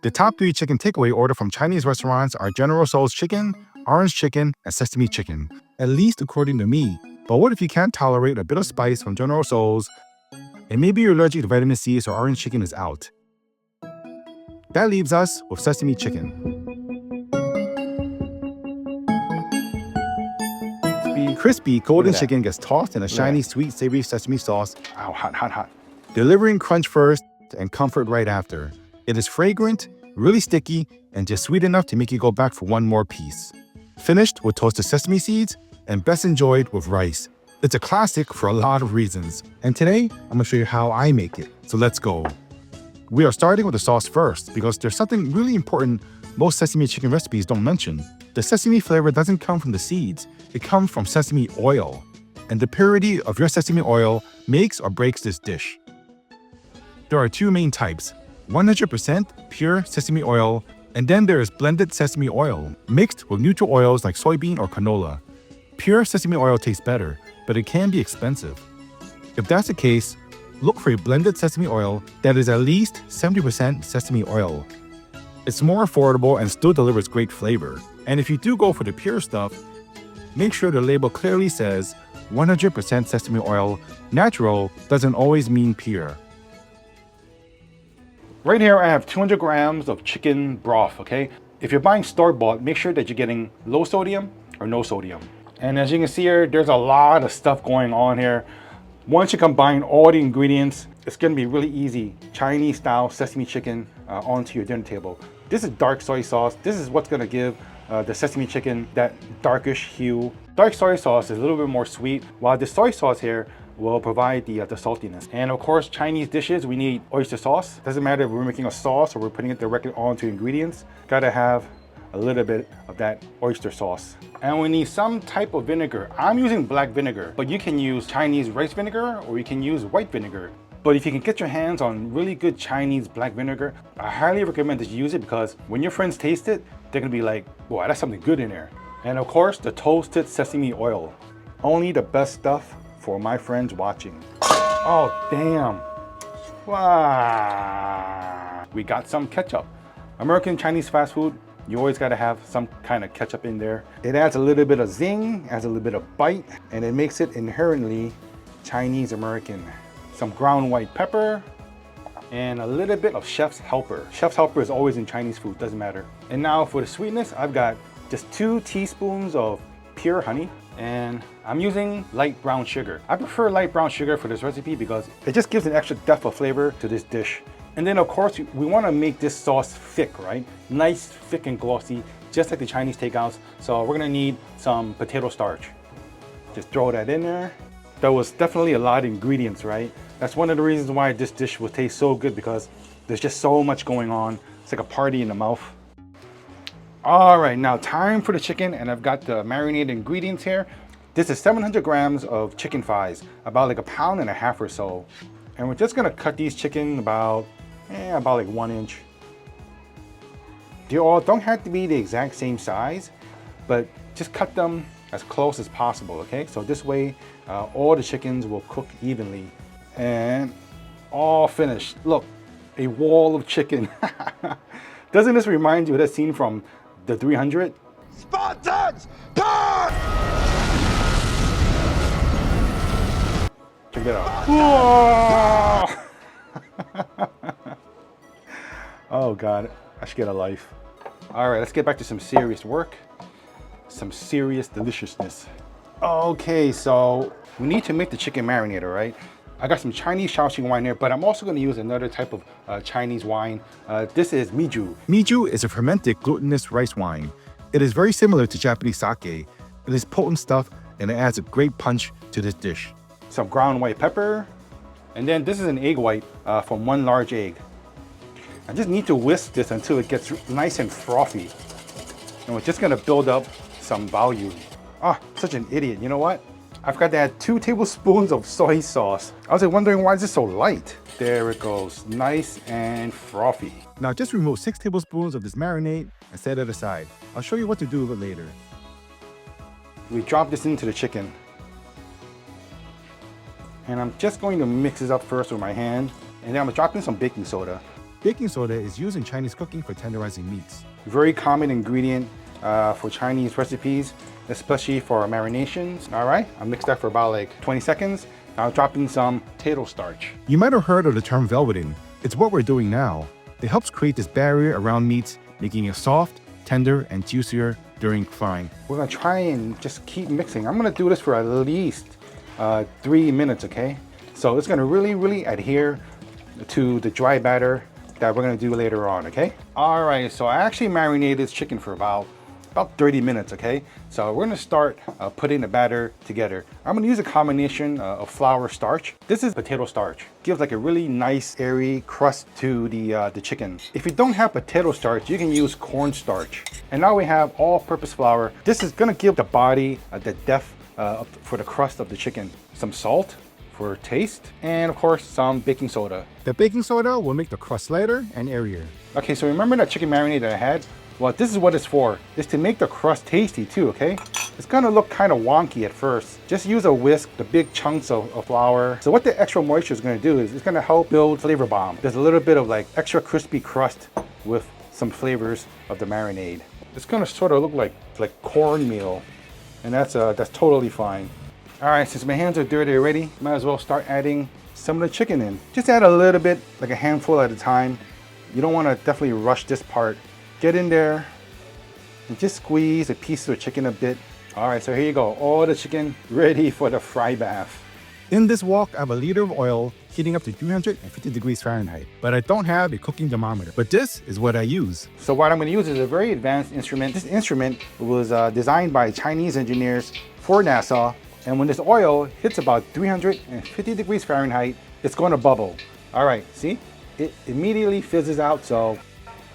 The top 3 chicken takeaway order from Chinese restaurants are General Tso's chicken, orange chicken, and sesame chicken, at least according to me. But what if you can't tolerate a bit of spice from General Tso's, and maybe you're allergic to vitamin C, so orange chicken is out? That leaves us with sesame chicken. Crispy golden chicken gets tossed in a shiny, sweet, savory sesame sauce. Ow, hot, hot, hot. Delivering crunch first and comfort right after. It is fragrant, really sticky, and just sweet enough to make you go back for one more piece. Finished with toasted sesame seeds and best enjoyed with rice. It's a classic for a lot of reasons. And today, I'm gonna show you how I make it. So let's go. We are starting with the sauce first because there's something really important most sesame chicken recipes don't mention. The sesame flavor doesn't come from the seeds, it comes from sesame oil. And the purity of your sesame oil makes or breaks this dish. There are 2 main types, 100% pure sesame oil, and then there is blended sesame oil, mixed with neutral oils like soybean or canola. Pure sesame oil tastes better, but it can be expensive. If that's the case, look for a blended sesame oil that is at least 70% sesame oil. It's more affordable and still delivers great flavor. And if you do go for the pure stuff, make sure the label clearly says 100% sesame oil. Natural doesn't always mean pure. Right here I have 200 grams of chicken broth, okay? If you're buying store-bought, make sure that you're getting low sodium or no sodium. And as you can see here, there's a lot of stuff going on here. Once you combine all the ingredients, it's gonna be really easy. Chinese style sesame chicken onto your dinner table. This is dark soy sauce. This is what's gonna give the sesame chicken that darkish hue. Dark soy sauce is a little bit more sweet, while the soy sauce here will provide the saltiness. And of course, Chinese dishes, we need oyster sauce. Doesn't matter if we're making a sauce or we're putting it directly onto ingredients. Gotta have a little bit of that oyster sauce. And we need some type of vinegar. I'm using black vinegar, but you can use Chinese rice vinegar or you can use white vinegar. But if you can get your hands on really good Chinese black vinegar, I highly recommend that you use it because when your friends taste it, they're gonna be like, boy, that's something good in there. And of course, the toasted sesame oil. Only the best stuff for my friends watching. Oh, damn. Wow. We got some ketchup. American Chinese fast food, you always gotta have some kind of ketchup in there. It adds a little bit of zing, adds a little bit of bite, and it makes it inherently Chinese American. Some ground white pepper, and a little bit of chef's helper. Chef's helper is always in Chinese food, doesn't matter. And now for the sweetness, I've got just 2 teaspoons of pure honey, and I'm using light brown sugar. I prefer light brown sugar for this recipe because it just gives an extra depth of flavor to this dish. And then of course, we wanna make this sauce thick, right? Nice, thick and glossy, just like the Chinese takeouts. So we're gonna need some potato starch. Just throw that in there. There was definitely a lot of ingredients, right? That's one of the reasons why this dish will taste so good because there's just so much going on. It's like a party in the mouth. All right, now time for the chicken, and I've got the marinated ingredients here. This is 700 grams of chicken thighs, about like 1.5 pounds or so. And we're just gonna cut these chicken about like 1 inch. They all don't have to be the exact same size, but just cut them as close as possible, okay? So this way, all the chickens will cook evenly. And all finished. Look, a wall of chicken. Doesn't this remind you of that scene from the 300? Spartans, turn! Check that out. Oh God, I should get a life. All right, let's get back to some serious work. Some serious deliciousness. Okay, so we need to make the chicken marinade, all right? I got some Chinese Shaoxing wine here, but I'm also gonna use another type of Chinese wine. This is Mijiu. Mijiu is a fermented glutinous rice wine. It is very similar to Japanese sake. It is potent stuff and it adds a great punch to this dish. Some ground white pepper. And then this is an egg white from 1 large egg. I just need to whisk this until it gets nice and frothy. And we're just gonna build up some volume. Ah, such an idiot, you know what? I forgot to add 2 tablespoons of soy sauce. I was wondering why is this so light? There it goes, nice and frothy. Now just remove 6 tablespoons of this marinade and set it aside. I'll show you what to do with it later. We drop this into the chicken. And I'm just going to mix this up first with my hand. And then I'm gonna drop in some baking soda. Baking soda is used in Chinese cooking for tenderizing meats. Very common ingredient for Chinese recipes, especially for marinations. All right, I mixed that for about like 20 seconds. Now dropping some table starch. You might have heard of the term velveting. It's what we're doing now. It helps create this barrier around meats, making it soft, tender, and juicier during frying. We're gonna try and just keep mixing. I'm gonna do this for at least 3 minutes, okay? So it's gonna really adhere to the dry batter that we're gonna do later on, okay? All right, so I actually marinated this chicken for about 30 minutes, okay? So we're gonna start putting the batter together. I'm gonna use a combination of flour starch. This is potato starch. Gives like a really nice airy crust to the chicken. If you don't have potato starch, you can use cornstarch. And now we have all-purpose flour. This is gonna give the body the depth for the crust of the chicken. Some salt for taste, and of course some baking soda. The baking soda will make the crust lighter and airier. Okay, so remember that chicken marinade that I had? Well, this is what it's for. It's to make the crust tasty too, okay? It's gonna look kind of wonky at first. Just use a whisk, the big chunks of flour. So what the extra moisture is gonna do is it's gonna help build flavor bomb. There's a little bit of like extra crispy crust with some flavors of the marinade. It's gonna sort of look like cornmeal, and that's totally fine. All right, since my hands are dirty already, might as well start adding some of the chicken in. Just add a little bit, like a handful at a time. You don't wanna definitely rush this part. Get in there and just squeeze a piece of the chicken a bit. All right, so here you go. All the chicken ready for the fry bath. In this wok, I have a liter of oil heating up to 350 degrees Fahrenheit, but I don't have a cooking thermometer. But this is what I use. So what I'm gonna use is a very advanced instrument. This instrument was designed by Chinese engineers for NASA. And when this oil hits about 350 degrees Fahrenheit, it's gonna bubble. All right, see? It immediately fizzes out, so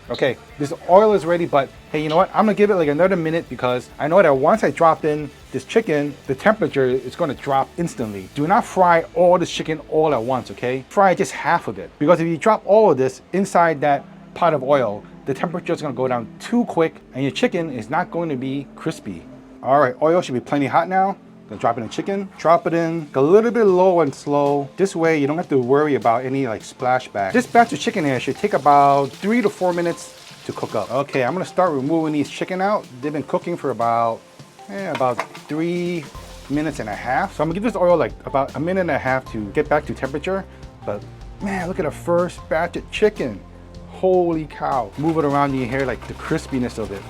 okay, this oil is ready, but hey, you know what? I'm gonna give it like another minute because I know that once I drop in this chicken, the temperature is gonna drop instantly. Do not fry all this chicken all at once, okay? Fry just half of it. Because if you drop all of this inside that pot of oil, the temperature is gonna go down too quick and your chicken is not going to be crispy. All right, oil should be plenty hot now. Gonna drop in the chicken, drop it in a little bit low and slow. This way you don't have to worry about any like splashback. This batch of chicken here should take about 3 to 4 minutes to cook up. Okay, I'm gonna start removing these chicken out. They've been cooking for about 3 minutes and a half. So I'm gonna give this oil like about a minute and a half to get back to temperature. But man, look at the first batch of chicken. Holy cow. Move it around in your hair, like the crispiness of it.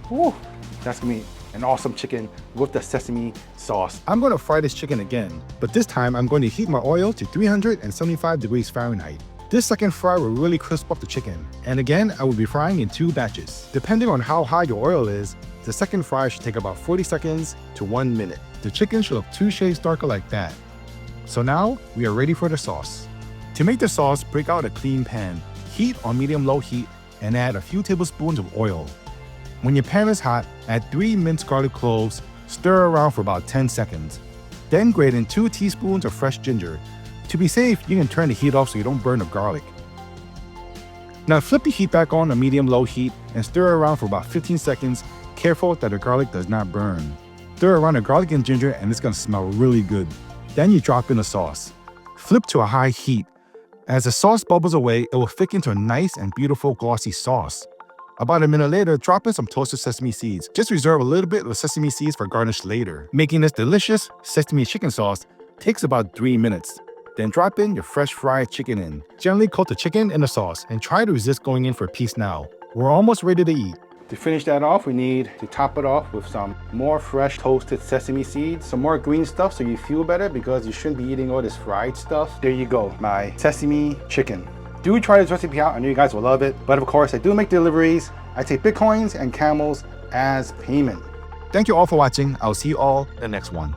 Woo, that's gonna be an awesome chicken with the sesame sauce. I'm going to fry this chicken again, but this time I'm going to heat my oil to 375 degrees Fahrenheit. This second fry will really crisp up the chicken. And again, I will be frying in 2 batches. Depending on how high your oil is, the second fry should take about 40 seconds to 1 minute. The chicken should look 2 shades darker like that. So now we are ready for the sauce. To make the sauce, break out a clean pan, heat on medium-low heat, and add a few tablespoons of oil. When your pan is hot, add 3 minced garlic cloves, stir around for about 10 seconds. Then grate in 2 teaspoons of fresh ginger. To be safe, you can turn the heat off so you don't burn the garlic. Now flip the heat back on medium-low heat and stir around for about 15 seconds, careful that the garlic does not burn. Stir around the garlic and ginger and it's gonna smell really good. Then you drop in the sauce. Flip to a high heat. As the sauce bubbles away, it will thicken to a nice and beautiful glossy sauce. About a minute later, drop in some toasted sesame seeds. Just reserve a little bit of sesame seeds for garnish later. Making this delicious sesame chicken sauce takes about 3 minutes. Then drop in your fresh fried chicken in. Gently coat the chicken in the sauce and try to resist going in for a piece now. We're almost ready to eat. To finish that off, we need to top it off with some more fresh toasted sesame seeds, some more green stuff so you feel better because you shouldn't be eating all this fried stuff. There you go, my sesame chicken. Do try this recipe out. I know you guys will love it. But of course, I do make deliveries. I take Bitcoins and camels as payment. Thank you all for watching. I'll see you all in the next one.